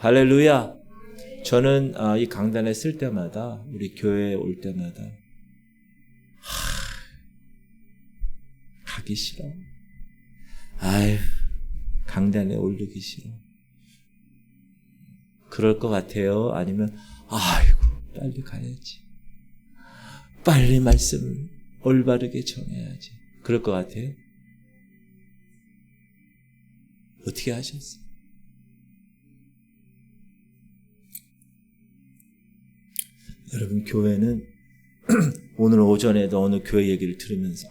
할렐루야. 저는 이 강단에 쓸 때마다, 우리 교회에 올 때마다 가기 싫어. 아유, 강단에 오르기 싫어. 그럴 것 같아요? 아니면 아이고 빨리 가야지, 빨리 말씀을 올바르게 전해야지, 그럴 것 같아요? 어떻게 하셨어요? 여러분, 교회는 오늘 오전에도 어느 교회 얘기를 들으면서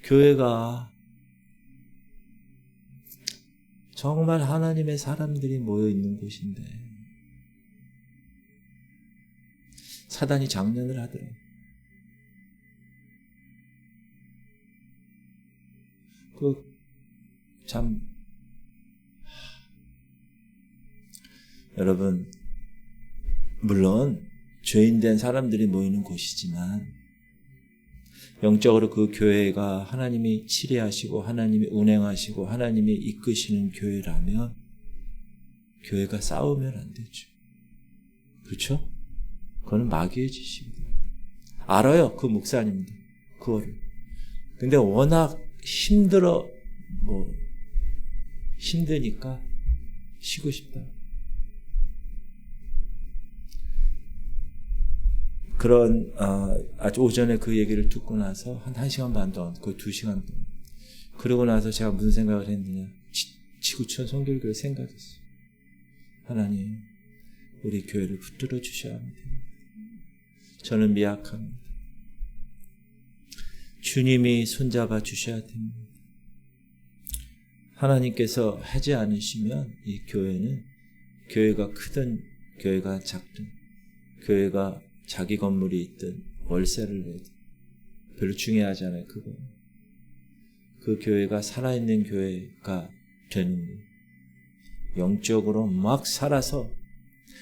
교회가 정말 하나님의 사람들이 모여 있는 곳인데 사단이 장난을 하더라고요. 여러분, 물론 죄인된 사람들이 모이는 곳이지만 영적으로 그 교회가 하나님이 치리하시고 하나님이 운행하시고 하나님이 이끄시는 교회라면 교회가 싸우면 안 되죠. 그렇죠? 그거는 마귀의 짓입니다. 알아요, 그 목사님들 그거를. 근데 워낙 힘드니까 쉬고 싶다. 그런 아주 오전에 그 얘기를 듣고 나서 한 1시간 반 동안, 거의 2시간 동안, 그러고 나서 제가 무슨 생각을 했느냐, 지구촌 선교교회 생각했어요. 하나님, 우리 교회를 붙들어 주셔야 합니다. 저는 미약합니다. 주님이 손잡아 주셔야 됩니다. 하나님께서 하지 않으시면 이 교회는, 교회가 크든 교회가 작든 교회가 자기 건물이 있든 월세를 내든 별로 중요하지 않아요. 그 교회가 살아있는 교회가 되는 거예요. 영적으로 막 살아서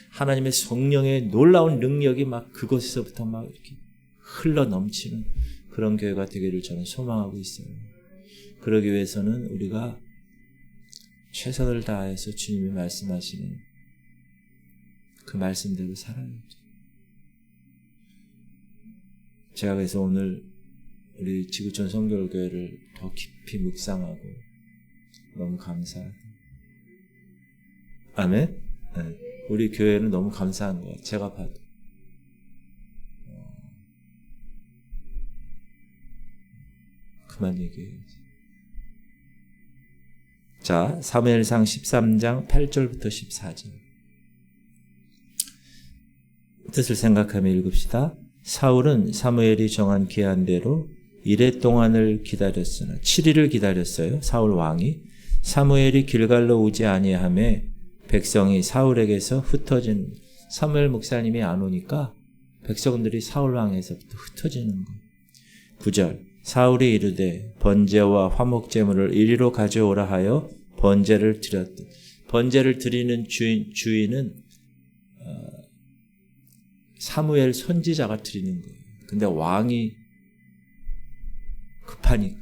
하나님의 성령의 놀라운 능력이 막 그곳에서부터 막 이렇게 흘러 넘치는 그런 교회가 되기를 저는 소망하고 있어요. 그러기 위해서는 우리가 최선을 다해서 주님이 말씀하시는 그 말씀대로 살아야죠. 제가 그래서 오늘 우리 지구촌 성결교회를 더 깊이 묵상하고 너무 감사하다. 아멘? 네. 우리 교회는 너무 감사한 것 같아요. 제가 봐도. 그만 얘기해야지. 자, 사무엘상 13장 8절부터 14절. 뜻을 생각하며 읽읍시다. 사울은 사무엘이 정한 기한대로 이레 동안을 기다렸으나 7일을 기다렸어요. 사울 왕이. 사무엘이 길갈로 오지 아니하매 백성이 사울에게서 흩어진, 사무엘 목사님이 안 오니까 백성들이 사울 왕에서부터 흩어지는 거예요. 9절. 사울이 이르되 번제와 화목제물을 이리로 가져오라 하여 번제를 드렸다. 번제를 드리는 주인은 사무엘 선지자가 드리는 거예요. 근데 왕이 급하니까.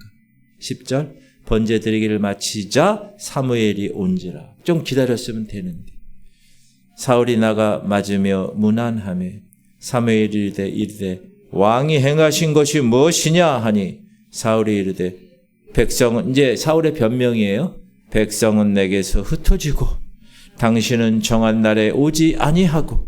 10절. 번제 드리기를 마치자 사무엘이 온지라. 좀 기다렸으면 되는데. 사울이 나가 맞으며 문안하매 사무엘이 이르되 왕이 행하신 것이 무엇이냐 하니 사울이 이르되 백성은, 이제 사울의 변명이에요. 백성은 내게서 흩어지고 당신은 정한 날에 오지 아니하고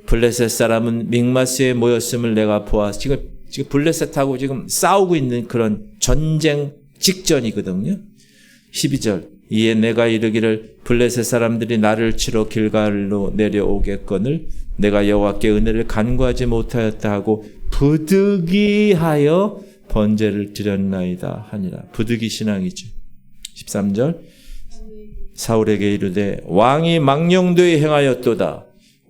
블레셋 사람은 믹마스에 모였음을 내가 보아. 지금 블레셋하고 지금 싸우고 있는 그런 전쟁 직전이거든요. 12절. 이에 내가 이르기를 블레셋 사람들이 나를 치러 길갈로 내려오겠거늘 내가 여호와께 은혜를 간구하지 못하였다 하고 부득이하여 번제를 드렸나이다 하니라. 부득이 신앙이죠. 13절. 사울에게 이르되 왕이 망령되이 행하였도다.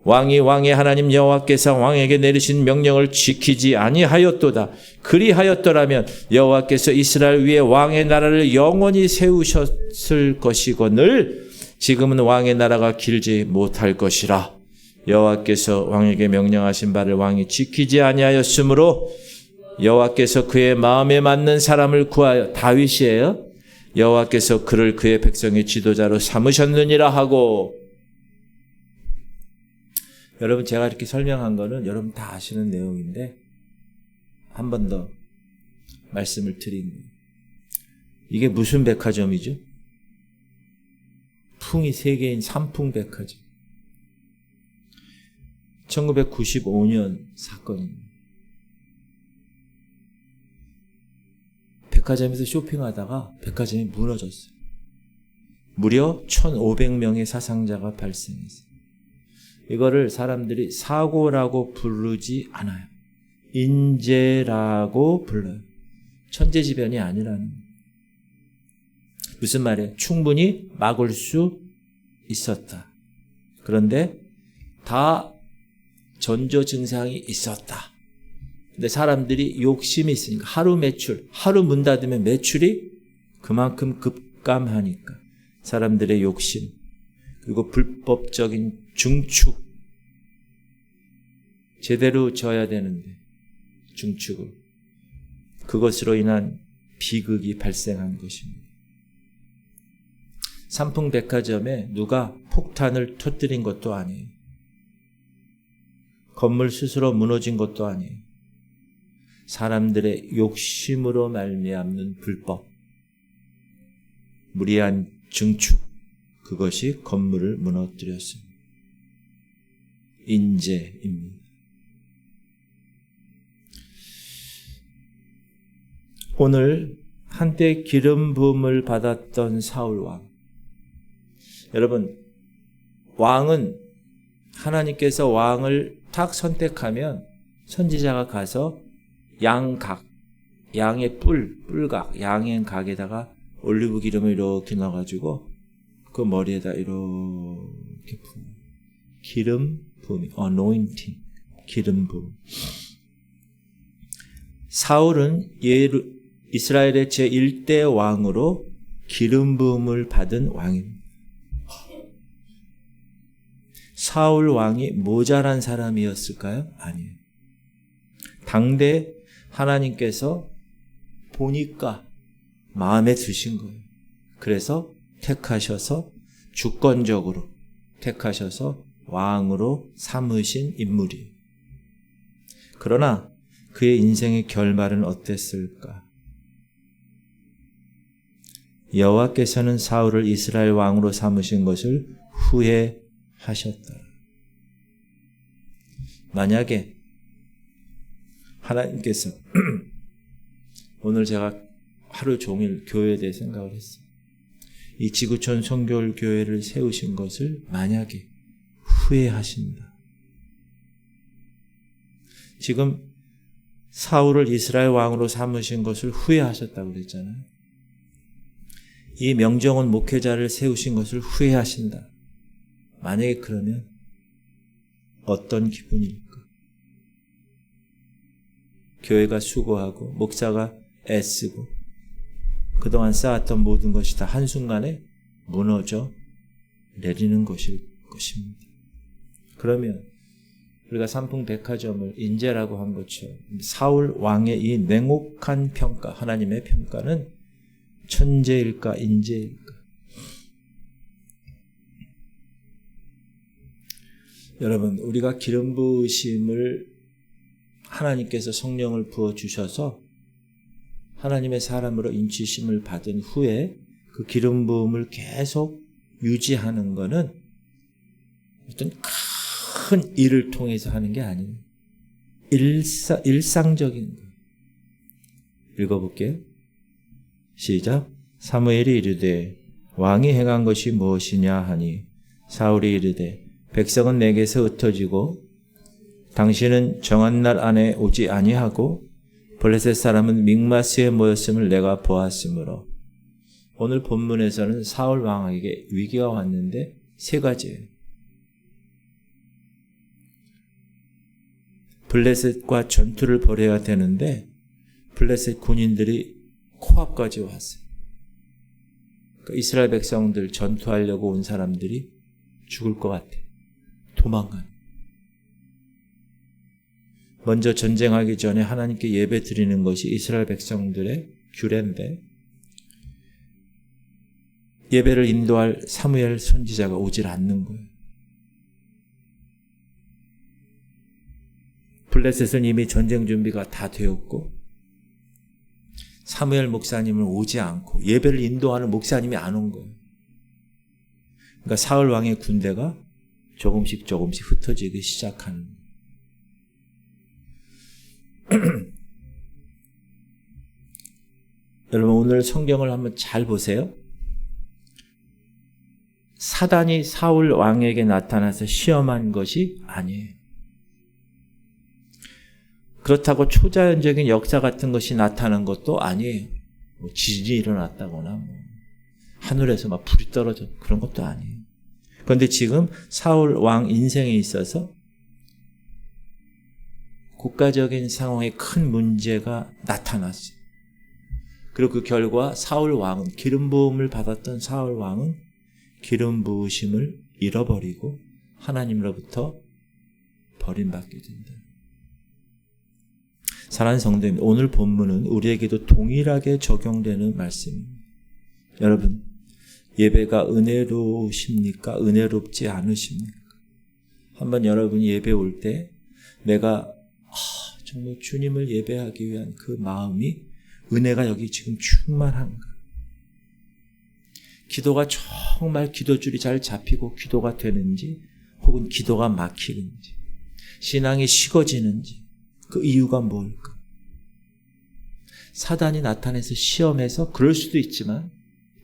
왕이 왕의 하나님 여호와께서 왕에게 내리신 명령을 지키지 아니하였도다. 그리하였더라면 여호와께서 이스라엘 위에 왕의 나라를 영원히 세우셨을 것이거늘 지금은 왕의 나라가 길지 못할 것이라. 여호와께서 왕에게 명령하신 바를 왕이 지키지 아니하였으므로 여호와께서 그의 마음에 맞는 사람을 구하여, 다윗이에요. 여호와께서 그를 그의 백성의 지도자로 삼으셨느니라 하고. 여러분, 제가 이렇게 설명한 거는 여러분 다 아시는 내용인데 한 번 더 말씀을 드립니다. 이게 무슨 백화점이죠? 풍이 3개인 삼풍백화점. 1995년 사건입니다. 백화점에서 쇼핑하다가 백화점이 무너졌어요. 무려 1,500명의 사상자가 발생했어요. 이거를 사람들이 사고라고 부르지 않아요. 인재라고 불러요. 천재지변이 아니라는 거예요. 무슨 말이에요? 충분히 막을 수 있었다. 그런데 다 전조 증상이 있었다. 근데 사람들이 욕심이 있으니까 하루 문 닫으면 매출이 그만큼 급감하니까 사람들의 욕심, 그리고 불법적인 중축, 제대로 져야 되는데 중축을, 그것으로 인한 비극이 발생한 것입니다. 삼풍백화점에 누가 폭탄을 터뜨린 것도 아니에요. 건물 스스로 무너진 것도 아니에요. 사람들의 욕심으로 말미암는 불법, 무리한 증축, 그것이 건물을 무너뜨렸습니다. 인재입니다. 오늘 한때 기름 부음을 받았던 사울 왕. 여러분, 왕은 하나님께서 왕을 딱 선택하면 선지자가 가서 양의 뿔각, 양의 각에다가 올리브 기름을 이렇게 넣어가지고 그 머리에다 이렇게 부음. 기름 부음, anointing, 기름 부음. 사울은 이스라엘의 제1대 왕으로 기름 부음을 받은 왕입니다. 사울 왕이 모자란 사람이었을까요? 아니에요. 당대 하나님께서 보니까 마음에 드신 거예요. 그래서 택하셔서 주권적으로 택하셔서 왕으로 삼으신 인물이에요. 그러나 그의 인생의 결말은 어땠을까? 여호와께서는 사울을 이스라엘 왕으로 삼으신 것을 후회하셨다. 만약에 하나님께서 오늘 제가 하루 종일 교회에 대해 생각을 했어요. 이 지구촌 선교교회를 세우신 것을 만약에 후회하신다. 지금 사울을 이스라엘 왕으로 삼으신 것을 후회하셨다고 그랬잖아요. 이 명정원 목회자를 세우신 것을 후회하신다. 만약에 그러면 어떤 기분일까? 교회가 수고하고 목사가 애쓰고 그동안 쌓았던 모든 것이 다 한순간에 무너져 내리는 것일 것입니다. 그러면 우리가 삼풍백화점을 인재라고 한 것처럼 사울 왕의 이 냉혹한 평가, 하나님의 평가는 천재일까 인재일까? 여러분, 우리가 기름 부으심을 하나님께서 성령을 부어주셔서 하나님의 사람으로 인치심을 받은 후에 그 기름 부음을 계속 유지하는 것은 어떤 큰 일을 통해서 하는 게 아니에요. 일상적인 거. 읽어볼게요. 시작. 사무엘이 이르되 왕이 행한 것이 무엇이냐 하니 사울이 이르되 백성은 내게서 흩어지고 당신은 정한 날 안에 오지 아니하고 블레셋 사람은 믹마스에 모였음을 내가 보았으므로. 오늘 본문에서는 사울 왕에게 위기가 왔는데 세 가지예요. 블레셋과 전투를 벌여야 되는데 블레셋 군인들이 코앞까지 왔어요. 그러니까 이스라엘 백성들 전투하려고 온 사람들이 죽을 것 같아. 도망가는. 먼저 전쟁하기 전에 하나님께 예배 드리는 것이 이스라엘 백성들의 규례인데 예배를 인도할 사무엘 선지자가 오질 않는 거예요. 블레셋은 이미 전쟁 준비가 다 되었고 사무엘 목사님은 오지 않고 예배를 인도하는 목사님이 안 온 거예요. 그러니까 사울 왕의 군대가 조금씩 흩어지기 시작하는 거예요. 여러분 오늘 성경을 한번 잘 보세요. 사단이 사울 왕에게 나타나서 시험한 것이 아니에요. 그렇다고 초자연적인 역사 같은 것이 나타난 것도 아니에요. 뭐 지진이 일어났다거나 하늘에서 막 불이 떨어져 그런 것도 아니에요. 그런데 지금 사울 왕 인생에 있어서 국가적인 상황에 큰 문제가 나타났어요. 그리고 그 결과 사울 왕은 기름 부음을 받았던 사울 왕은 기름 부으심을 잃어버리고 하나님으로부터 버림받게 된다. 사랑하는 성도님, 오늘 본문은 우리에게도 동일하게 적용되는 말씀입니다. 여러분, 예배가 은혜로우십니까? 은혜롭지 않으십니까? 한번 여러분이 예배 올 때 내가 정말 주님을 예배하기 위한 그 마음이 은혜가 여기 지금 충만한가? 기도가 정말 기도줄이 잘 잡히고 기도가 되는지 혹은 기도가 막히는지 신앙이 식어지는지 그 이유가 뭘까? 사단이 나타내서 시험해서 그럴 수도 있지만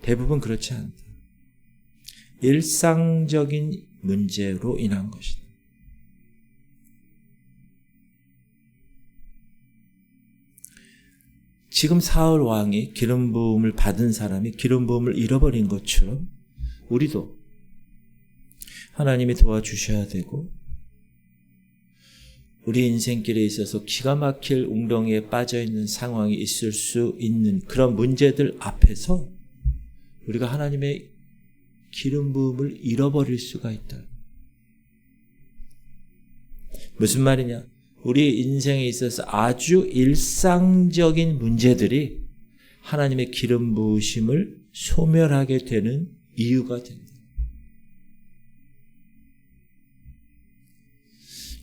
대부분 그렇지 않다. 일상적인 문제로 인한 것이다. 지금 사울 왕이 기름 부음을 받은 사람이 기름 부음을 잃어버린 것처럼 우리도 하나님이 도와주셔야 되고 우리 인생길에 있어서 기가 막힐 웅덩이에 빠져있는 상황이 있을 수 있는 그런 문제들 앞에서 우리가 하나님의 기름 부음을 잃어버릴 수가 있다. 무슨 말이냐? 우리 인생에 있어서 아주 일상적인 문제들이 하나님의 기름 부으심을 소멸하게 되는 이유가 된다.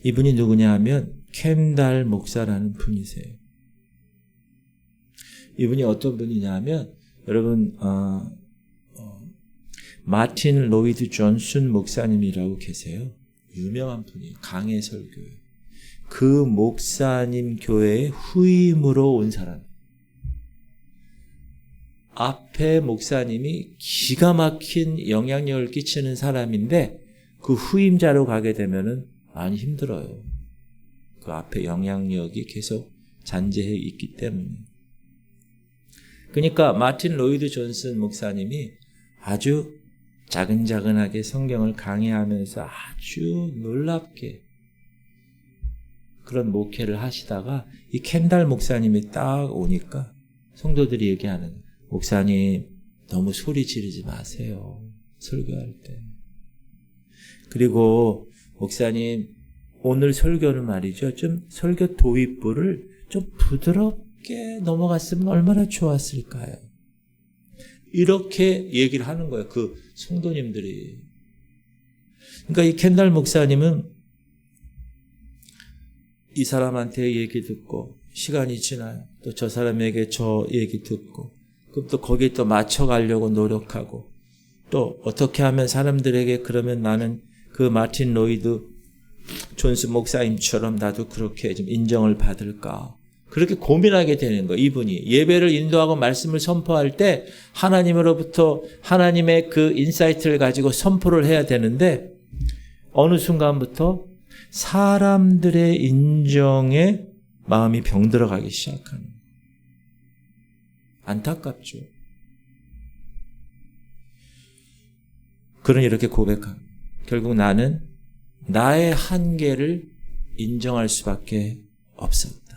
이분이 누구냐 하면 켄달 목사라는 분이세요. 이분이 어떤 분이냐 하면 여러분 마틴 로이드 존슨 목사님이라고 계세요. 유명한 분이에요. 강해 설교예요. 그 목사님 교회에 후임으로 온 사람. 앞에 목사님이 기가 막힌 영향력을 끼치는 사람인데 그 후임자로 가게 되면은 많이 힘들어요. 그 앞에 영향력이 계속 잔재해 있기 때문에. 그러니까 마틴 로이드 존슨 목사님이 아주 자근자근하게 성경을 강의하면서 아주 놀랍게 그런 목회를 하시다가 이 켄달 목사님이 딱 오니까 성도들이 얘기하는 거예요. 목사님 너무 소리 지르지 마세요. 설교할 때. 그리고 목사님 오늘 설교는 말이죠. 좀 설교 도입부를 좀 부드럽게 넘어갔으면 얼마나 좋았을까요? 이렇게 얘기를 하는 거예요. 그 성도님들이. 그러니까 이 켄달 목사님은 이 사람한테 얘기 듣고 시간이 지나요. 또 저 사람에게 저 얘기 듣고 그럼 또 거기에 또 맞춰가려고 노력하고 또 어떻게 하면 사람들에게 그러면 나는 그 마틴 로이드 존슨 목사님처럼 나도 그렇게 좀 인정을 받을까. 그렇게 고민하게 되는 거예요. 이분이 예배를 인도하고 말씀을 선포할 때 하나님으로부터 하나님의 그 인사이트를 가지고 선포를 해야 되는데 어느 순간부터 사람들의 인정에 마음이 병들어가기 시작하는 거예요. 안타깝죠. 그는 이렇게 고백합니다. 결국 나는 나의 한계를 인정할 수밖에 없었다.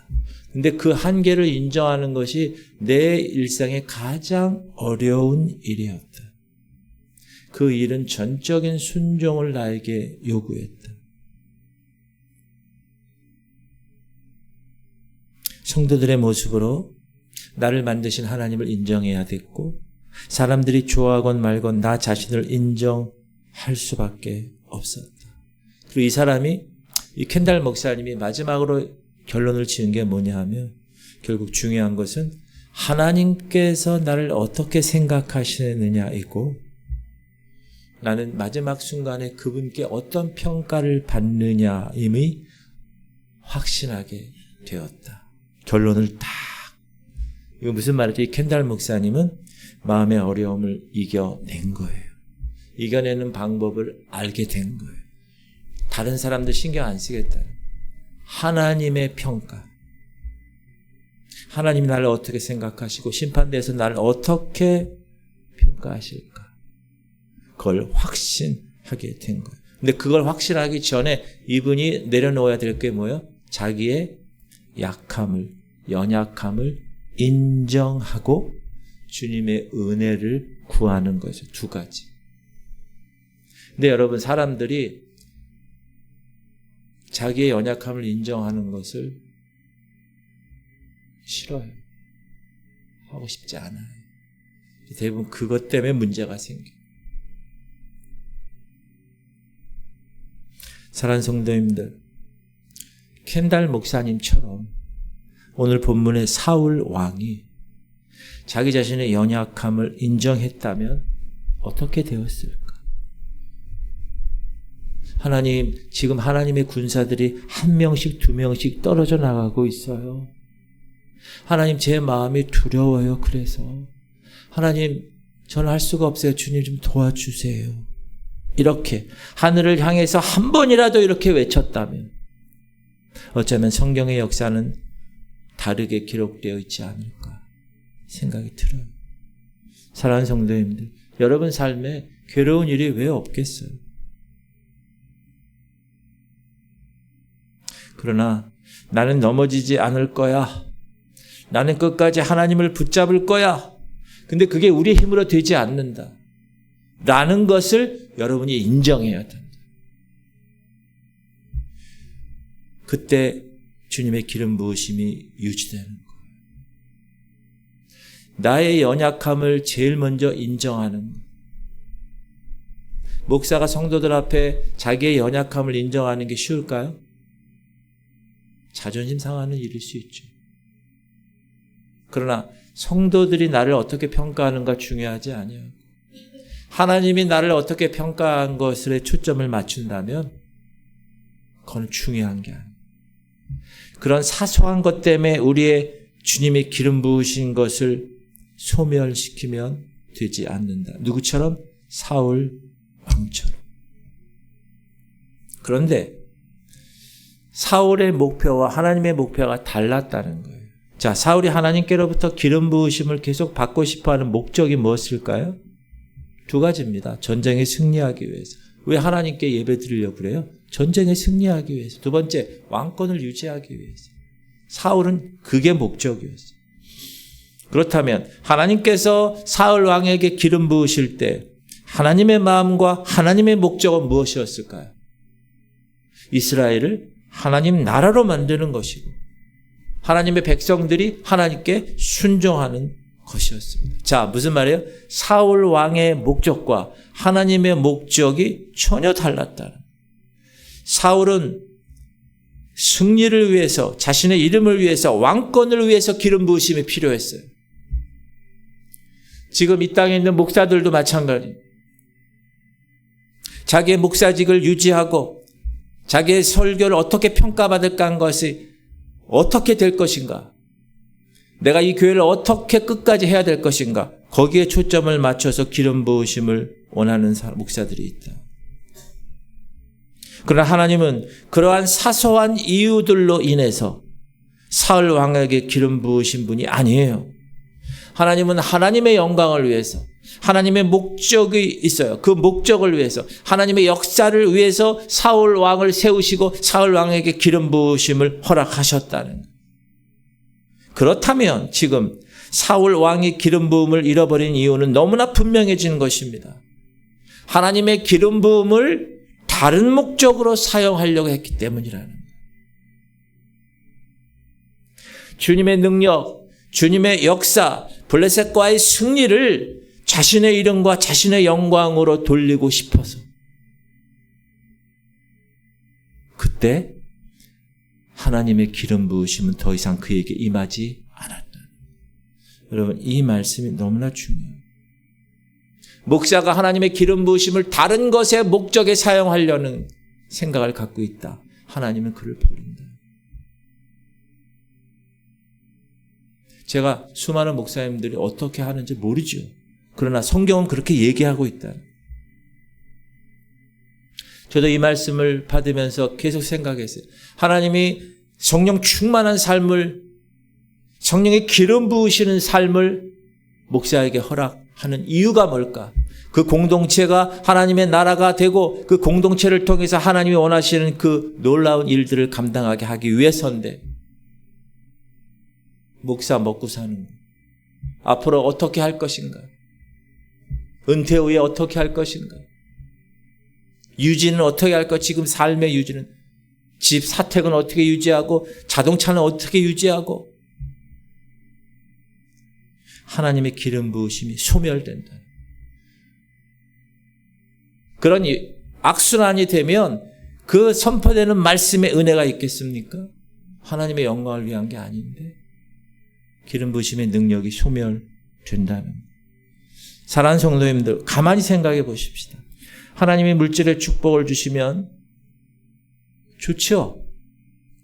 근데 그 한계를 인정하는 것이 내 일상의 가장 어려운 일이었다. 그 일은 전적인 순종을 나에게 요구했다. 성도들의 모습으로 나를 만드신 하나님을 인정해야 됐고 사람들이 좋아하건 말건 나 자신을 인정할 수밖에 없었다. 그리고 이 사람이, 이 켄달 목사님이 마지막으로 결론을 지은 게 뭐냐 하면, 결국 중요한 것은 하나님께서 나를 어떻게 생각하시느냐이고, 나는 마지막 순간에 그분께 어떤 평가를 받느냐임이 확신하게 되었다. 결론을 딱. 이거 무슨 말이지? 이 켄달 목사님은 마음의 어려움을 이겨낸 거예요. 이겨내는 방법을 알게 된 거예요. 다른 사람들 신경 안 쓰겠다. 하나님의 평가. 하나님이 나를 어떻게 생각하시고 심판대에서 나를 어떻게 평가하실까. 그걸 확신하게 된 거예요. 근데 그걸 확신하기 전에 이분이 내려놓아야 될 게 뭐예요? 자기의 약함을, 연약함을 인정하고 주님의 은혜를 구하는 거죠. 두 가지. 근데 여러분, 사람들이 자기의 연약함을 인정하는 것을 싫어요. 하고 싶지 않아요. 대부분 그것 때문에 문제가 생겨요. 사랑하는 성도님들, 켄달 목사님처럼 오늘 본문의 사울 왕이 자기 자신의 연약함을 인정했다면 어떻게 되었을까? 하나님, 지금 하나님의 군사들이 한 명씩 두 명씩 떨어져 나가고 있어요. 하나님, 제 마음이 두려워요. 그래서 하나님, 저는 할 수가 없어요. 주님 좀 도와주세요. 이렇게 하늘을 향해서 한 번이라도 이렇게 외쳤다면 어쩌면 성경의 역사는 다르게 기록되어 있지 않을까 생각이 들어요. 사랑하는 성도님들, 여러분 삶에 괴로운 일이 왜 없겠어요? 그러나 나는 넘어지지 않을 거야. 나는 끝까지 하나님을 붙잡을 거야. 근데 그게 우리의 힘으로 되지 않는다. 라는 것을 여러분이 인정해야 된다. 그때 주님의 기름 부으심이 유지되는 거예요. 나의 연약함을 제일 먼저 인정하는 거예요. 목사가 성도들 앞에 자기의 연약함을 인정하는 게 쉬울까요? 자존심 상하는 일일 수 있죠. 그러나 성도들이 나를 어떻게 평가하는가 중요하지 않아요. 하나님이 나를 어떻게 평가한 것에 초점을 맞춘다면 그건 중요한 게 아니에요. 그런 사소한 것 때문에 우리의 주님의 기름 부으신 것을 소멸시키면 되지 않는다. 누구처럼? 사울 왕처럼. 그런데 사울의 목표와 하나님의 목표가 달랐다는 거예요. 자, 사울이 하나님께로부터 기름 부으심을 계속 받고 싶어하는 목적이 무엇일까요? 두 가지입니다. 전쟁에 승리하기 위해서. 왜 하나님께 예배 드리려고 그래요? 전쟁에 승리하기 위해서. 두 번째, 왕권을 유지하기 위해서. 사울은 그게 목적이었어요. 그렇다면 하나님께서 사울 왕에게 기름 부으실 때 하나님의 마음과 하나님의 목적은 무엇이었을까요? 이스라엘을 하나님 나라로 만드는 것이고 하나님의 백성들이 하나님께 순종하는 것이었습니다. 자, 무슨 말이에요? 사울 왕의 목적과 하나님의 목적이 전혀 달랐다는. 사울은 승리를 위해서, 자신의 이름을 위해서, 왕권을 위해서 기름 부으심이 필요했어요. 지금 이 땅에 있는 목사들도 마찬가지. 자기의 목사직을 유지하고 자기의 설교를 어떻게 평가받을까 한 것이 어떻게 될 것인가? 내가 이 교회를 어떻게 끝까지 해야 될 것인가? 거기에 초점을 맞춰서 기름 부으심을 원하는 목사들이 있다. 그러나 하나님은 그러한 사소한 이유들로 인해서 사울 왕에게 기름 부으신 분이 아니에요. 하나님은 하나님의 영광을 위해서, 하나님의 목적이 있어요. 그 목적을 위해서, 하나님의 역사를 위해서 사울 왕을 세우시고 사울 왕에게 기름 부으심을 허락하셨다는 거예요. 그렇다면 지금 사울 왕이 기름 부음을 잃어버린 이유는 너무나 분명해진 것입니다. 하나님의 기름 부음을 다른 목적으로 사용하려고 했기 때문이라는 거예요. 주님의 능력, 주님의 역사, 블레셋과의 승리를 자신의 이름과 자신의 영광으로 돌리고 싶어서. 그때 하나님의 기름 부으심은 더 이상 그에게 임하지 않았다. 여러분, 이 말씀이 너무나 중요해요. 목사가 하나님의 기름 부으심을 다른 것의 목적에 사용하려는 생각을 갖고 있다. 하나님은 그를 버린다. 제가 수많은 목사님들이 어떻게 하는지 모르죠. 그러나 성경은 그렇게 얘기하고 있다. 저도 이 말씀을 받으면서 계속 생각했어요. 하나님이 성령 충만한 삶을, 성령의 기름 부으시는 삶을 목사에게 허락하는 이유가 뭘까? 그 공동체가 하나님의 나라가 되고 그 공동체를 통해서 하나님이 원하시는 그 놀라운 일들을 감당하게 하기 위해서인데, 목사 먹고 사는 거. 앞으로 어떻게 할 것인가? 은퇴 후에 어떻게 할 것인가? 유지는 어떻게 할 것? 지금 삶의 유지는, 집 사택은 어떻게 유지하고 자동차는 어떻게 유지하고. 하나님의 기름 부으심이 소멸된다. 그런 악순환이 되면 그 선포되는 말씀의 은혜가 있겠습니까? 하나님의 영광을 위한 게 아닌데 기름 부으심의 능력이 소멸된다는. 사랑하는 성도님들, 가만히 생각해 보십시다. 하나님이 물질의 축복을 주시면 좋죠.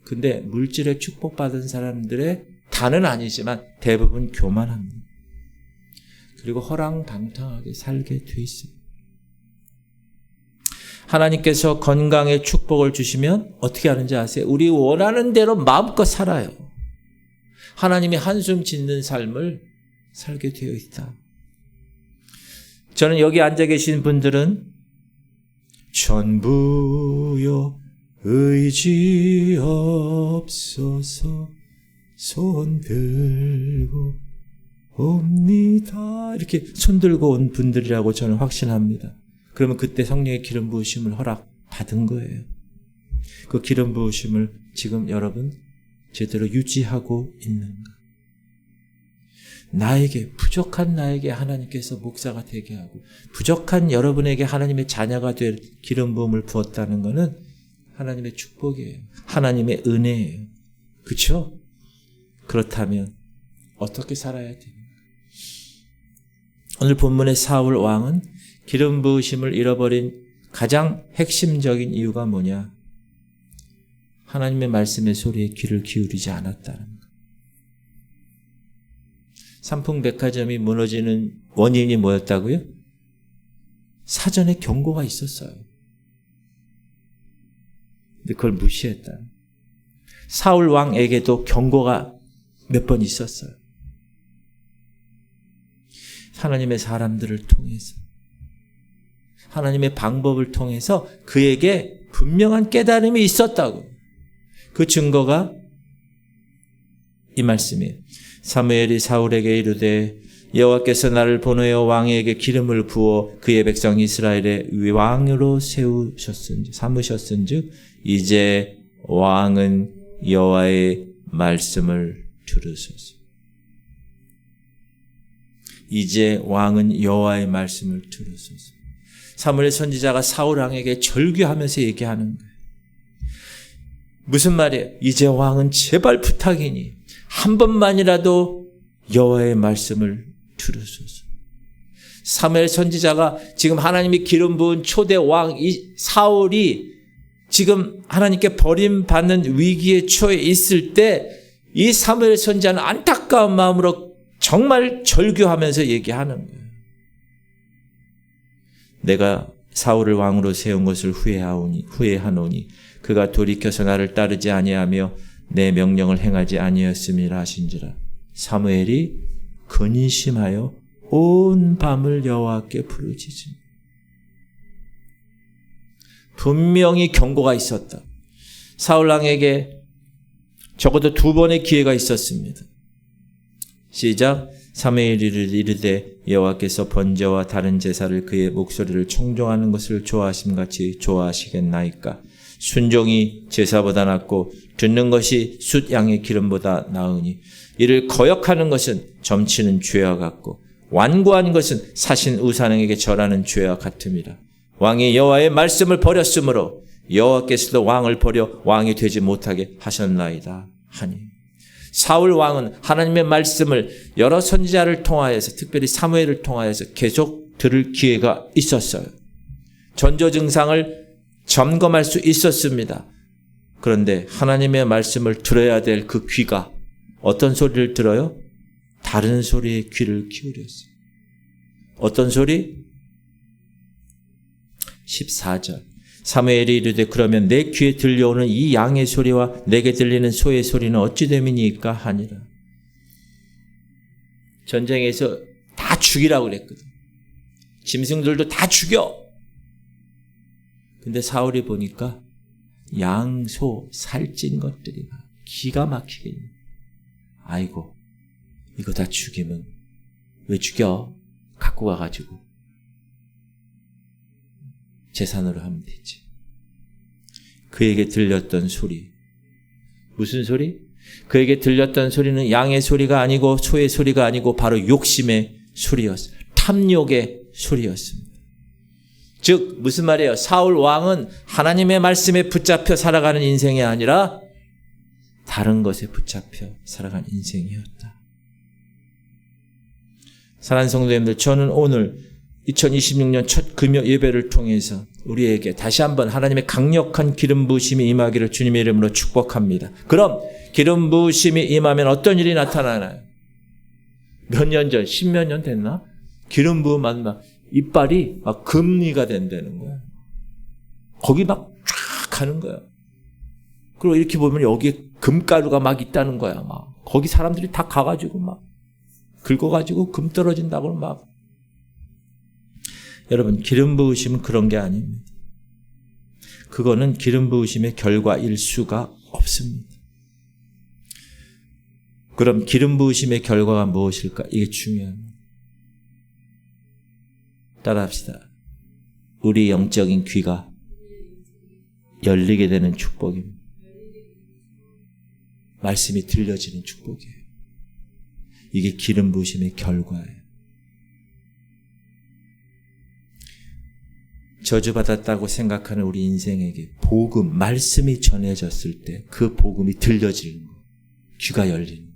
근데 물질의 축복받은 사람들의 다는 아니지만 대부분 교만합니다. 그리고 허랑방탕하게 살게 돼 있어요. 하나님께서 건강의 축복을 주시면 어떻게 하는지 아세요? 우리 원하는 대로 마음껏 살아요. 하나님이 한숨 짓는 삶을 살게 되어 있다. 저는 여기 앉아 계신 분들은 전부여 의지 없어서 손 들고 옵니다. 이렇게 손 들고 온 분들이라고 저는 확신합니다. 그러면 그때 성령의 기름 부으심을 허락받은 거예요. 그 기름 부으심을 지금 여러분 제대로 유지하고 있는가? 나에게, 부족한 나에게 하나님께서 목사가 되게 하고 부족한 여러분에게 하나님의 자녀가 될 기름 부음을 부었다는 것은 하나님의 축복이에요. 하나님의 은혜예요. 그렇죠? 그렇다면 어떻게 살아야 됩니까? 오늘 본문의 사울 왕은 기름 부으심을 잃어버린 가장 핵심적인 이유가 뭐냐? 하나님의 말씀의 소리에 귀를 기울이지 않았다는 것. 삼풍백화점이 무너지는 원인이 뭐였다고요? 사전에 경고가 있었어요. 근데 그걸 무시했다. 사울 왕에게도 경고가 몇 번 있었어요. 하나님의 사람들을 통해서, 하나님의 방법을 통해서 그에게 분명한 깨달음이 있었다고. 그 증거가 이 말씀이에요. 사무엘이 사울에게 이르되 여호와께서 나를 보내어 왕에게 기름을 부어 그의 백성 이스라엘의 왕으로 삼으셨은즉 이제 왕은 여호와의 말씀을 들으소서. 이제 왕은 여호와의 말씀을 들으소서. 사무엘 선지자가 사울 왕에게 절규하면서 얘기하는 거예요. 무슨 말이에요? 이제 왕은 제발 부탁이니 한 번만이라도 여호와의 말씀을 들으소서. 사무엘 선지자가 지금 하나님이 기름 부은 초대 왕 이 사울이 지금 하나님께 버림받는 위기의 초에 있을 때 이 사무엘 선지자는 안타까운 마음으로 정말 절규하면서 얘기하는 거예요. 내가 사울을 왕으로 세운 것을 후회하노니 그가 돌이켜서 나를 따르지 아니하며 내 명령을 행하지 아니하였음이라 하신지라. 사무엘이 근심하여 온 밤을 여호와께 부르짖으니. 분명히 경고가 있었다. 사울 왕에게 적어도 2번의 기회가 있었습니다. 시작. 사무엘이 이르되 여호와께서 번제와 다른 제사를 그의 목소리를 청종하는 것을 좋아하심같이 좋아하시겠나이까. 순종이 제사보다 낫고 듣는 것이 숫 양의 기름보다 나으니 이를 거역하는 것은 점치는 죄와 같고 완고한 것은 사신 우상에게 절하는 죄와 같음이라. 왕이 여호와의 말씀을 버렸으므로 여호와께서도 왕을 버려 왕이 되지 못하게 하셨나이다 하니. 사울 왕은 하나님의 말씀을 여러 선지자를 통하여서, 특별히 사무엘을 통하여서 계속 들을 기회가 있었어요. 전조 증상을 점검할 수 있었습니다. 그런데 하나님의 말씀을 들어야 될 그 귀가 어떤 소리를 들어요? 다른 소리에 귀를 기울였어요. 어떤 소리? 14절. 사무엘이 이르되 그러면 내 귀에 들려오는 이 양의 소리와 내게 들리는 소의 소리는 어찌 됨이니까 하니라. 전쟁에서 다 죽이라고 그랬거든. 짐승들도 다 죽여. 근데 사울이 보니까 양, 소, 살찐 것들이 기가 막히게. 아이고, 이거 다 죽이면 왜 죽여? 갖고 가가지고 재산으로 하면 되지. 그에게 들렸던 소리. 무슨 소리? 그에게 들렸던 소리는 양의 소리가 아니고 소의 소리가 아니고 바로 욕심의 소리였어요. 탐욕의 소리였습니다. 즉 무슨 말이에요? 사울 왕은 하나님의 말씀에 붙잡혀 살아가는 인생이 아니라 다른 것에 붙잡혀 살아가는 인생이었다. 사랑하는 성도님들, 저는 오늘 2026년 첫 금요 예배를 통해서 우리에게 다시 한번 하나님의 강력한 기름 부으심이 임하기를 주님의 이름으로 축복합니다. 그럼 기름 부으심이 임하면 어떤 일이 나타나나요? 몇 년 전, 10몇 년 됐나? 기름 부으면 막 이빨이 막 금리가 된다는 거야. 거기 막 쫙 가는 거야. 그리고 이렇게 보면 여기에 금가루가 막 있다는 거야. 막 거기 사람들이 다 가가지고 막 긁어가지고 금 떨어진다고 막. 여러분, 기름 부으심은 그런 게 아닙니다. 그거는 기름 부으심의 결과일 수가 없습니다. 그럼 기름 부으심의 결과가 무엇일까? 이게 중요합니다. 따라합시다. 우리 영적인 귀가 열리게 되는 축복입니다. 말씀이 들려지는 축복이에요. 이게 기름 부으심의 결과예요. 저주받았다고 생각하는 우리 인생에게 복음, 말씀이 전해졌을 때 그 복음이 들려지는 거, 귀가 열리는 거.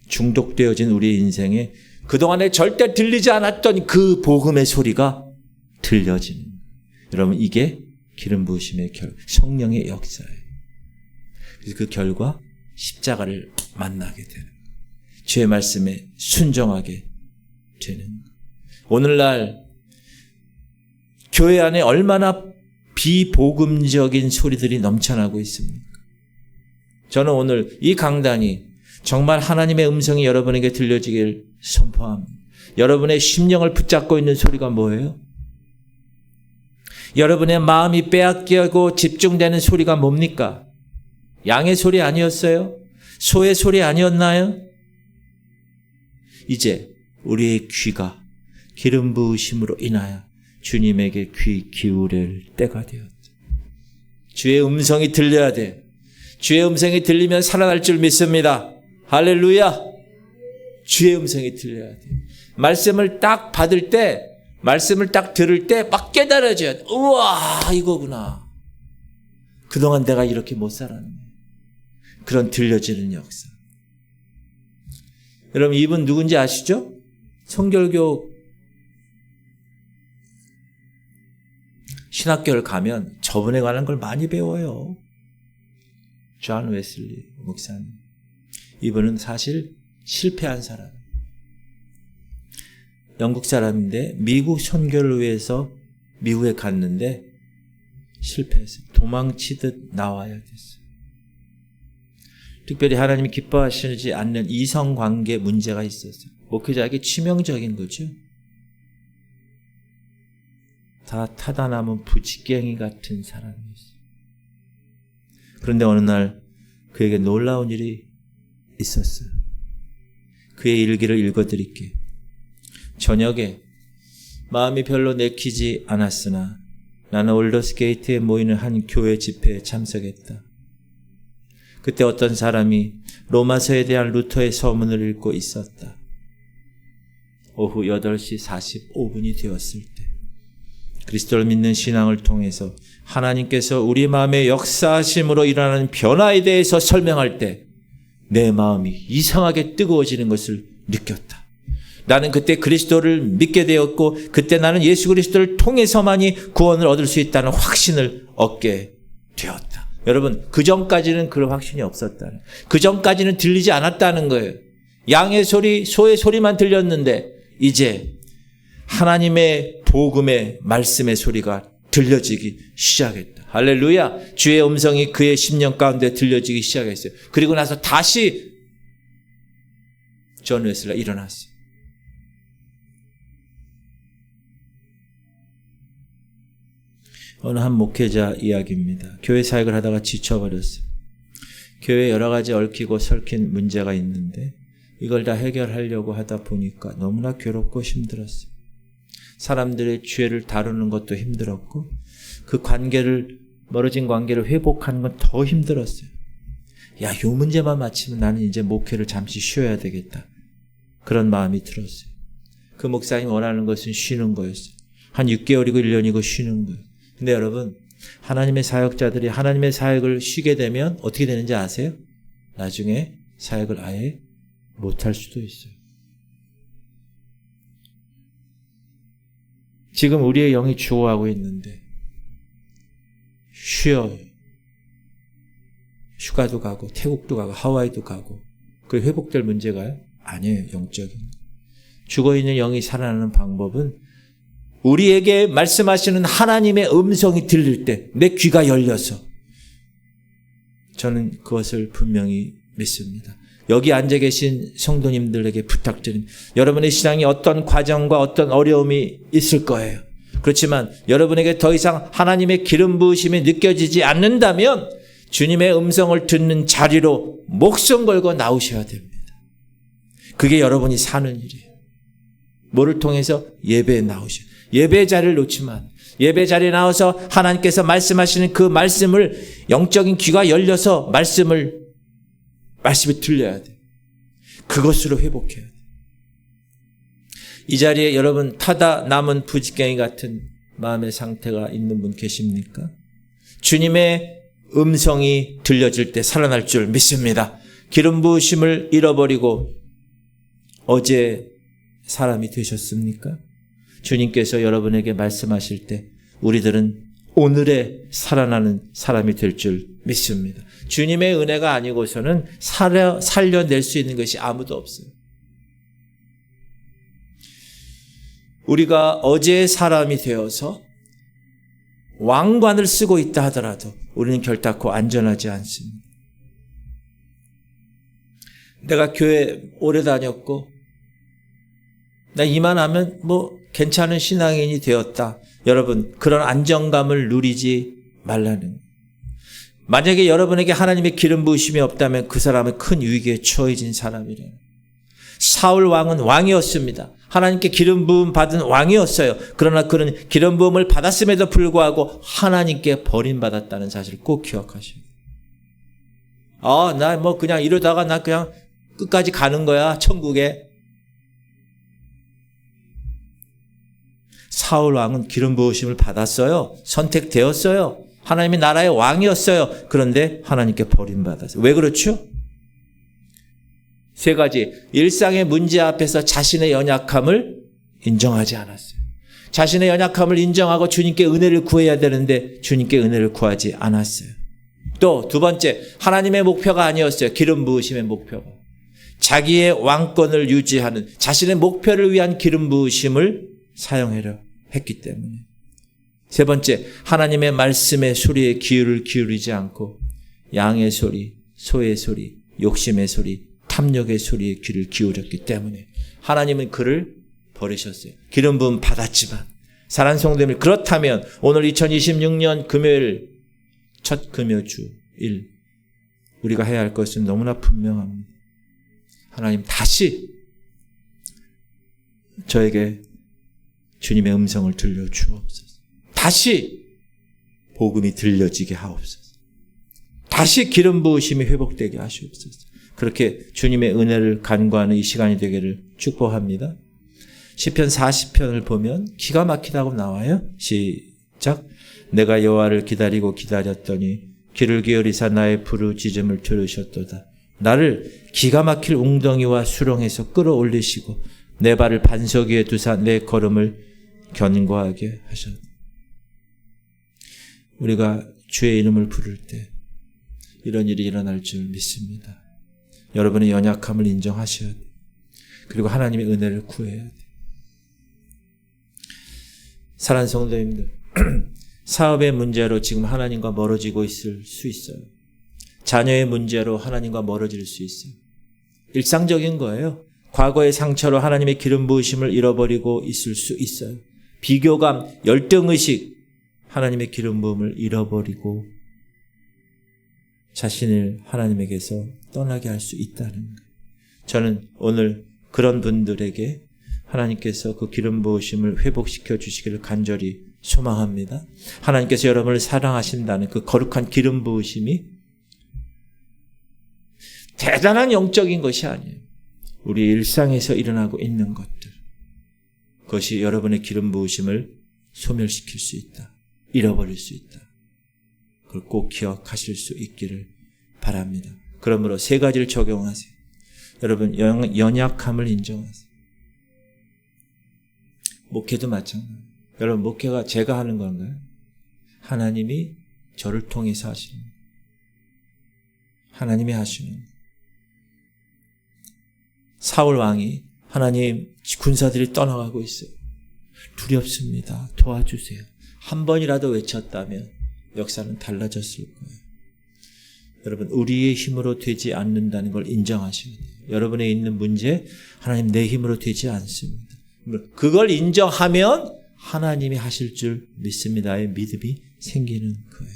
중독되어진 우리 인생에 그동안에 절대 들리지 않았던 그 복음의 소리가 들려지는 거. 여러분, 이게 기름 부으심의 성령의 역사예요. 그래서 그 결과 십자가를 만나게 되는 거. 주의 말씀에 순종하게 되는 거. 오늘날 교회 안에 얼마나 비복음적인 소리들이 넘쳐나고 있습니까? 저는 오늘 이 강단이 정말 하나님의 음성이 여러분에게 들려지길 선포합니다. 여러분의 심령을 붙잡고 있는 소리가 뭐예요? 여러분의 마음이 빼앗기고 집중되는 소리가 뭡니까? 양의 소리 아니었어요? 소의 소리 아니었나요? 이제 우리의 귀가 기름 부으심으로 인하여 주님에게 귀 기울일 때가 되었다. 주의 음성이 들려야 돼. 주의 음성이 들리면 살아날 줄 믿습니다. 할렐루야. 주의 음성이 들려야 돼. 말씀을 딱 받을 때, 말씀을 딱 들을 때 막 깨달아져야 돼. 우와, 이거구나. 그동안 내가 이렇게 못 살았네. 그런 들려지는 역사. 여러분, 이분 누군지 아시죠? 성결교 신학교를 가면 저분에 관한 걸 많이 배워요. 존 웨슬리 목사님. 이분은 사실 실패한 사람. 영국 사람인데 미국 선교를 위해서 미국에 갔는데 실패했어요. 도망치듯 나와야 됐어요. 특별히 하나님이 기뻐하시지 않는 이성관계 문제가 있었어요. 목회자에게 치명적인 거죠. 다 타다 남은 부지깽이 같은 사람이었어요. 그런데 어느 날 그에게 놀라운 일이 있었어요. 그의 일기를 읽어드릴게요. 저녁에 마음이 별로 내키지 않았으나 나는 올더스게이트에 모이는 한 교회 집회에 참석했다. 그때 어떤 사람이 로마서에 대한 루터의 서문을 읽고 있었다. 오후 8시 45분이 되었을 때 그리스도를 믿는 신앙을 통해서 하나님께서 우리 마음의 역사하심으로 일어나는 변화에 대해서 설명할 때 내 마음이 이상하게 뜨거워지는 것을 느꼈다. 나는 그때 그리스도를 믿게 되었고 그때 나는 예수 그리스도를 통해서만이 구원을 얻을 수 있다는 확신을 얻게 되었다. 여러분, 그 전까지는 그런 확신이 없었다는, 그 전까지는 들리지 않았다는 거예요. 양의 소리, 소의 소리만 들렸는데 이제 하나님의 복음의 말씀의 소리가 들려지기 시작했다. 할렐루야. 주의 음성이 그의 심령 가운데 들려지기 시작했어요. 그리고 나서 다시 존 웨슬리가 일어났어요. 어느 한 목회자 이야기입니다. 교회 사역을 하다가 지쳐버렸어요. 교회에 여러 가지 얽히고 설킨 문제가 있는데 이걸 다 해결하려고 하다 보니까 너무나 괴롭고 힘들었어요. 사람들의 죄를 다루는 것도 힘들었고 그 멀어진 관계를 회복하는 건 더 힘들었어요. 야, 요 문제만 마치면 나는 이제 목회를 잠시 쉬어야 되겠다. 그런 마음이 들었어요. 그 목사님이 원하는 것은 쉬는 거였어요. 한 6개월이고 1년이고 쉬는 거예요. 근데 여러분, 하나님의 사역자들이 하나님의 사역을 쉬게 되면 어떻게 되는지 아세요? 나중에 사역을 아예 못할 수도 있어요. 지금 우리의 영이 주어하고 있는데 쉬어요. 휴가도 가고 태국도 가고 하와이도 가고 그게 회복될 문제가요? 아니에요. 영적인. 죽어있는 영이 살아나는 방법은 우리에게 말씀하시는 하나님의 음성이 들릴 때 내 귀가 열려서, 저는 그것을 분명히 믿습니다. 여기 앉아 계신 성도님들에게 부탁드린, 여러분의 신앙이 어떤 과정과 어떤 어려움이 있을 거예요. 그렇지만 여러분에게 더 이상 하나님의 기름 부으심이 느껴지지 않는다면 주님의 음성을 듣는 자리로 목숨 걸고 나오셔야 됩니다. 그게 여러분이 사는 일이에요. 뭐를 통해서? 예배에 나오셔. 예배 자리를 놓치면, 예배 자리에 나와서 하나님께서 말씀하시는 그 말씀을, 영적인 귀가 열려서 말씀이 들려야 돼. 그것으로 회복해야 돼. 이 자리에 여러분 타다 남은 부지깽이 같은 마음의 상태가 있는 분 계십니까? 주님의 음성이 들려질 때 살아날 줄 믿습니다. 기름 부으심을 잃어버리고 어제 사람이 되셨습니까? 주님께서 여러분에게 말씀하실 때 우리들은 오늘에 살아나는 사람이 될 줄 믿습니다. 주님의 은혜가 아니고서는 살려낼 수 있는 것이 아무도 없어요. 우리가 어제의 사람이 되어서 왕관을 쓰고 있다 하더라도 우리는 결단코 안전하지 않습니다. 내가 교회 오래 다녔고 나 이만하면 괜찮은 신앙인이 되었다. 여러분, 그런 안정감을 누리지 말라는. 만약에 여러분에게 하나님의 기름 부으심이 없다면 그 사람은 큰 위기에 처해진 사람이래요. 사울 왕은 왕이었습니다. 하나님께 기름 부음 받은 왕이었어요. 그러나 그는 기름 부음을 받았음에도 불구하고 하나님께 버림받았다는 사실을 꼭 기억하셔야 돼요. 나 그냥 이러다가 나 그냥 끝까지 가는 거야, 천국에. 사울 왕은 기름 부으심을 받았어요. 선택되었어요. 하나님의 나라의 왕이었어요. 그런데 하나님께 버림받았어요. 왜 그렇죠? 세 가지. 일상의 문제 앞에서 자신의 연약함을 인정하지 않았어요. 자신의 연약함을 인정하고 주님께 은혜를 구해야 되는데 주님께 은혜를 구하지 않았어요. 또 두 번째, 하나님의 목표가 아니었어요. 기름 부으심의 목표가. 자기의 왕권을 유지하는 자신의 목표를 위한 기름 부으심을 사용하려 했기 때문에. 세 번째, 하나님의 말씀의 소리에 귀를 기울이지 않고 양의 소리, 소의 소리, 욕심의 소리, 탐욕의 소리에 귀를 기울였기 때문에 하나님은 그를 버리셨어요. 기름 부음 받았지만. 사랑하는 성도님, 그렇다면 오늘 2026년 금요일 첫 금요주일 우리가 해야 할 것은 너무나 분명합니다. 하나님, 다시 저에게 주님의 음성을 들려주옵소서. 다시 복음이 들려지게 하옵소서. 다시 기름 부으심이 회복되게 하시옵소서. 그렇게 주님의 은혜를 간구하는 이 시간이 되기를 축복합니다. 시편 40편을 보면 기가 막히다고 나와요. 시작. 내가 여호와를 기다리고 기다렸더니 귀를 기울이사 나의 부르짖음을 들으셨도다. 나를 기가 막힐 웅덩이와 수렁에서 끌어올리시고 내 발을 반석 위에 두사 내 걸음을 견고하게 하셨다. 우리가 주의 이름을 부를 때 이런 일이 일어날 줄 믿습니다. 여러분의 연약함을 인정하셔야 돼요. 그리고 하나님의 은혜를 구해야 돼요. 사랑하는 성도님들, 사업의 문제로 지금 하나님과 멀어지고 있을 수 있어요. 자녀의 문제로 하나님과 멀어질 수 있어요. 일상적인 거예요. 과거의 상처로 하나님의 기름 부으심을 잃어버리고 있을 수 있어요. 비교감, 열등의식, 하나님의 기름 부음을 잃어버리고 자신을 하나님에게서 떠나게 할 수 있다는 거예요. 저는 오늘 그런 분들에게 하나님께서 그 기름 부으심을 회복시켜 주시기를 간절히 소망합니다. 하나님께서 여러분을 사랑하신다는 그 거룩한 기름 부으심이 대단한 영적인 것이 아니에요. 우리 일상에서 일어나고 있는 것들, 그것이 여러분의 기름 부으심을 소멸시킬 수 있다. 잃어버릴 수 있다. 그걸 꼭 기억하실 수 있기를 바랍니다. 그러므로 세 가지를 적용하세요. 여러분, 연약함을 인정하세요. 목회도 마찬가지예요. 여러분, 목회가 제가 하는 건가요? 하나님이 저를 통해서 하시는 거예요. 하나님이 하시는 거예요. 사울 왕이 하나님 군사들이 떠나가고 있어요. 두렵습니다. 도와주세요. 한 번이라도 외쳤다면 역사는 달라졌을 거예요. 여러분, 우리의 힘으로 되지 않는다는 걸 인정하셔야 돼요. 여러분의 있는 문제, 하나님 내 힘으로 되지 않습니다. 그걸 인정하면 하나님이 하실 줄 믿습니다의 믿음이 생기는 거예요.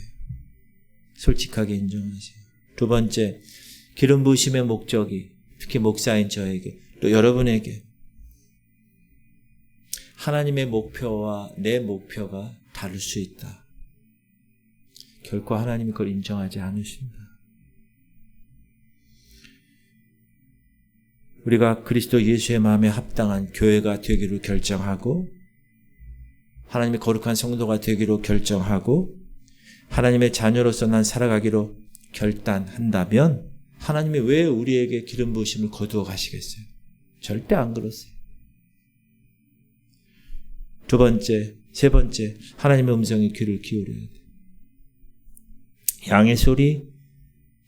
솔직하게 인정하세요. 두 번째, 기름 부으심의 목적이 특히 목사인 저에게 또 여러분에게 하나님의 목표와 내 목표가 다를 수 있다. 결코 하나님이 그걸 인정하지 않으십니다. 우리가 그리스도 예수의 마음에 합당한 교회가 되기로 결정하고 하나님의 거룩한 성도가 되기로 결정하고 하나님의 자녀로서 난 살아가기로 결단한다면 하나님이 왜 우리에게 기름 부으심을 거두어 가시겠어요? 절대 안 그렇어요. 두 번째, 세 번째, 하나님의 음성에 귀를 기울여야 돼요. 양의 소리,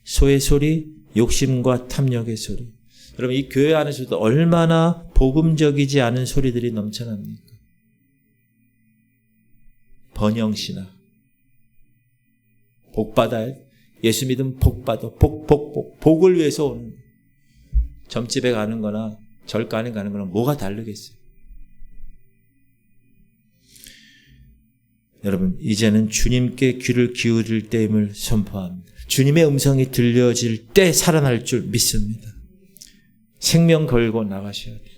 소의 소리, 욕심과 탐욕의 소리. 여러분, 이 교회 안에서도 얼마나 복음적이지 않은 소리들이 넘쳐납니까? 번영신화. 복받아요. 예수 믿으면 복받아. 복을 위해서 오는. 점집에 가는 거나 절간에 가는 거나 뭐가 다르겠어요? 여러분, 이제는 주님께 귀를 기울일 때임을 선포합니다. 주님의 음성이 들려질 때 살아날 줄 믿습니다. 생명 걸고 나가셔야 돼요.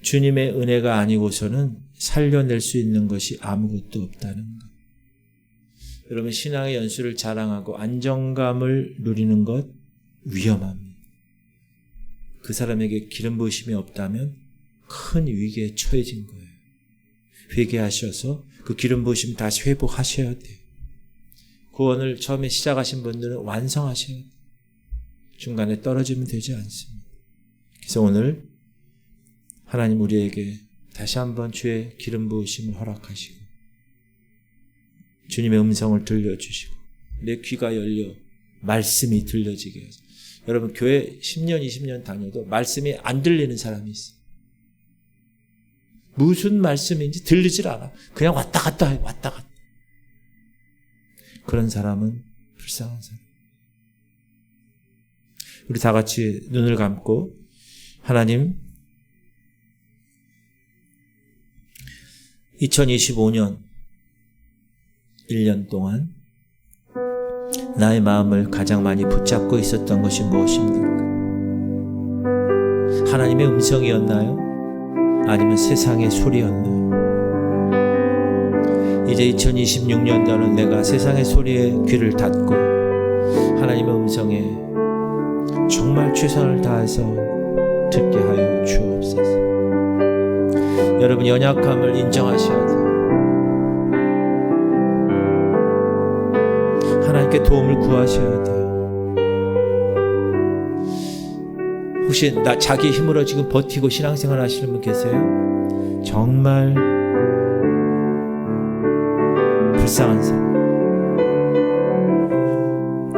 주님의 은혜가 아니고서는 살려낼 수 있는 것이 아무것도 없다는 것. 여러분, 신앙의 연수를 자랑하고 안정감을 누리는 것 위험합니다. 그 사람에게 기름 부으심이 없다면 큰 위기에 처해진 거예요. 회개하셔서 그 기름 부으심 다시 회복하셔야 돼요. 구원을 처음에 시작하신 분들은 완성하셔야 돼요. 중간에 떨어지면 되지 않습니다. 그래서 오늘 하나님 우리에게 다시 한번 주의 기름 부으심을 허락하시고 주님의 음성을 들려주시고 내 귀가 열려 말씀이 들려지게 해서 여러분, 교회 10년, 20년 다녀도 말씀이 안 들리는 사람이 있어요. 무슨 말씀인지 들리질 않아. 그냥 왔다 갔다 해, 왔다 갔다. 그런 사람은 불쌍한 사람. 우리 다 같이 눈을 감고 하나님, 2025년 1년 동안 나의 마음을 가장 많이 붙잡고 있었던 것이 무엇입니까? 하나님의 음성이었나요? 아니면 세상의 소리였나요? 이제 2026년도는 내가 세상의 소리에 귀를 닫고 하나님의 음성에 정말 최선을 다해서 듣게 하여 주옵소서. 여러분 연약함을 인정하셔야 돼요. 하나님께 도움을 구하셔야 돼요. 혹시 자기 힘으로 지금 버티고 신앙생활 하시는 분 계세요? 정말 불쌍한 사람.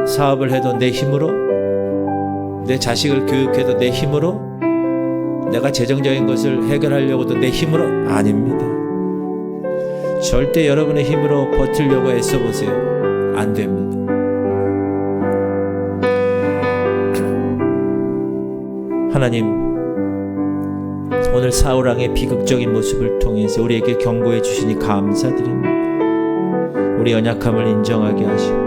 사업을 해도 내 힘으로, 내 자식을 교육해도 내 힘으로, 내가 재정적인 것을 해결하려고도 내 힘으로? 아닙니다. 절대 여러분의 힘으로 버티려고 애써보세요. 안 됩니다. 하나님, 오늘 사울왕의 비극적인 모습을 통해서 우리에게 경고해 주시니 감사드립니다. 우리 연약함을 인정하게 하시고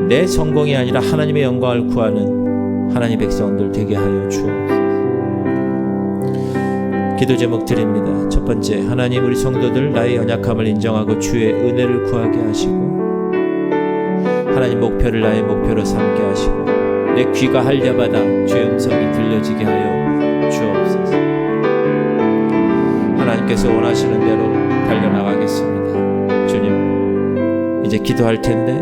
내 성공이 아니라 하나님의 영광을 구하는 하나님의 백성들 되게 하여 주옵소서. 기도 제목 드립니다. 첫 번째, 하나님 우리 성도들 나의 연약함을 인정하고 주의 은혜를 구하게 하시고 하나님 목표를 나의 목표로 삼게 하시고 내 귀가 할려마다 주의 음성이 들려지게 하여 주옵소서. 하나님께서 원하시는 대로 달려나가겠습니다. 주님, 이제 기도할 텐데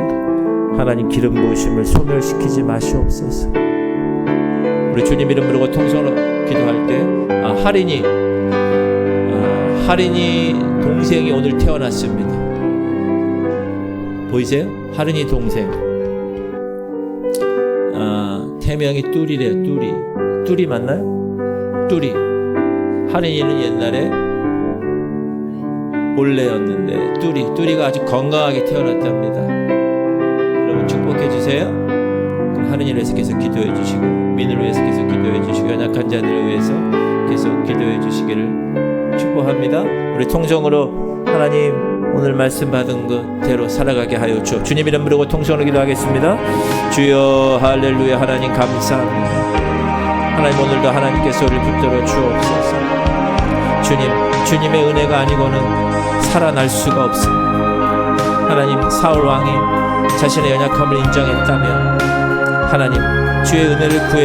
하나님 기름 부으심을 소멸시키지 마시옵소서. 우리 주님 이름 부르고 통성으로 기도할 때 하린이 동생이 오늘 태어났습니다. 보이세요? 하린이 동생. 태명이 뚜리래요. 뚜리 맞나요? 뚜리. 하린이는 옛날에 몰래였는데 뚜리가 아주 건강하게 태어났답니다. 여러분 축복해 주세요. 하린이를 위해서 계속 기도해 주시고 민을 위해서 계속 기도해 주시고 연약한 자들을 위해서 계속 기도해 주시기를 축복합니다. 우리 통성으로 하나님 오늘 말씀 받은 것대로 살아가게 하여 주옵소서. 주님 이름 부르고 통성으로 기도하겠습니다. 주여 할렐루야. 하나님 감사합니다. 하나님 오늘도 하나님께서 우리를 붙들어 주옵소서. 주님의 은혜가 아니고는 살아날 수가 없습니다. 하나님 사울 왕이 자신의 연약함을 인정했다면 하나님 주의 은혜를 구해